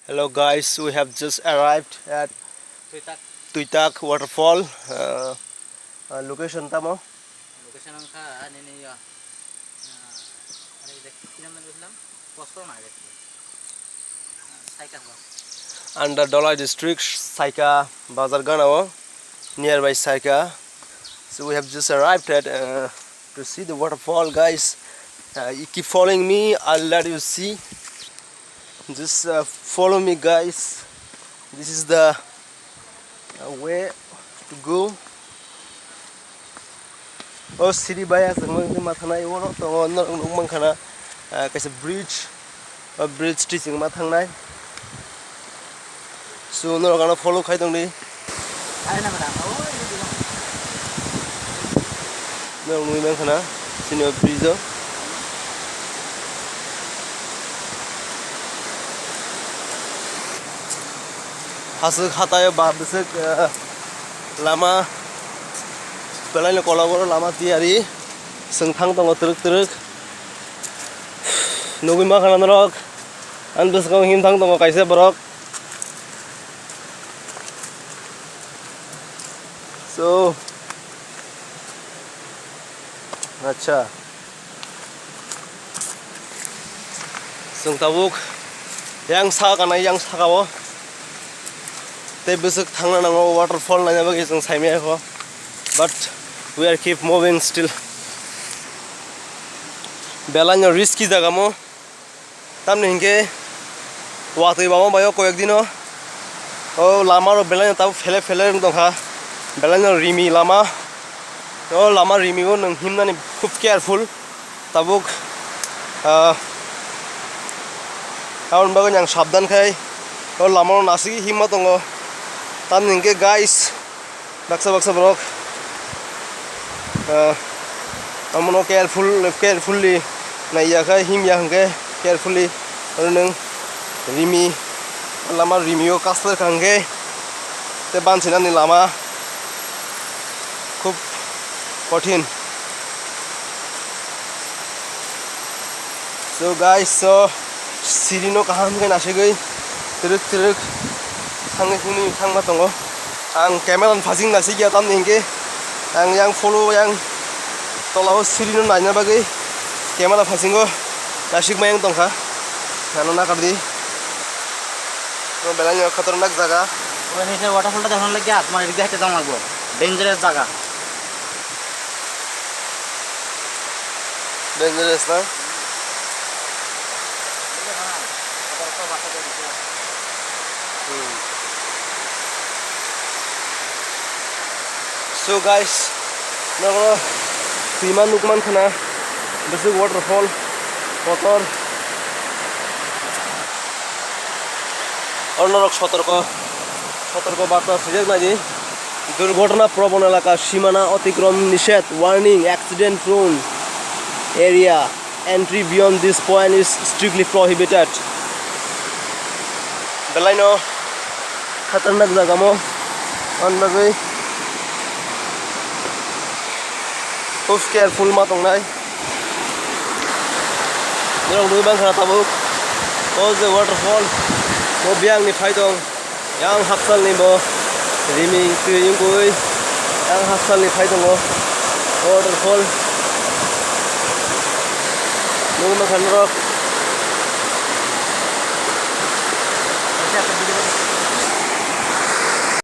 Hello guys, we have just arrived at Tuitak Tuitak Waterfall. Location tamo. location ang ka ano niyo ano দেখতে নাম বললাম কষ্ট না দেখতে cycle bus Under Dollar District, Saika Bazar Ganao, nearby Saika. So we have just arrived at to see the waterfall, guys. You keep following me, I'll let you see. Just follow me, guys. This is the way to go. Oh, city by as the Mathana, you want to know Mankana, a bridge, a bridge teaching Mathana. So, no, I'm gonna follow Kaitoni. ay na madam No, we Mankana, senior bridge. Hasuk Hatayo Babisik Lama Pelano Colabor Lama Tiari Sungtang Tongo Turk Nugima Rock and just going him Tang Tongo Kaise Brock. So Acha Sungtawuk Yang Sakana Yang Sakawo. They visit Tangana waterfall and never get some but we are keep moving still. Belano risky the gamo Tamninge Watibamo by Okoyadino. Oh, Lama or Belan Tau Fele Belano Rimi Lama. Oh, Lama Rimi and him and cook careful. Tabuk Bagan Yang Shabdan Kai. Oh, Lama Nasi Himatongo. Tamninge guys. Baksa Brock. I'm not carefully. Nayaka him Yange carefully. Rimi Lama Rimio Castle Kange. The Bansinani Lama. Cook 14. So guys, so Sirino Kaham can Ashigay. Turuk. Hanging Hangmatongo. And Cameron passing the Sigia Tamninge. And young follow young Tolao Sirino Nanabagi. Camera Fasingo. Nashik Mayang Tonka. Nanakadi. No Belano Katanak Zaga. when is waterfall ta দেখার লাগি আত্মা এদিকে হাইতে যাওয়া লাগবে dangerous জায়গা Dangerous na. So guys, now Timan Lukman Khana, this is waterfall, water. Ornorok Sotorko Bata Sujek Naji, Durgotana Probon Elaka, Shimana Otikrom Nishet, warning, accident prone area. Entry beyond this point is strictly prohibited. Belano Khatanak Zagamo on the way. Who's careful matong nai? Nirong dui bang kana tabuk. Oh, the waterfall. Mo biang ni phaitong. Yang haksal ni bo. Rimi yung kui. Yang haksal ni phaitong mo. Waterfall. Nung makan rock.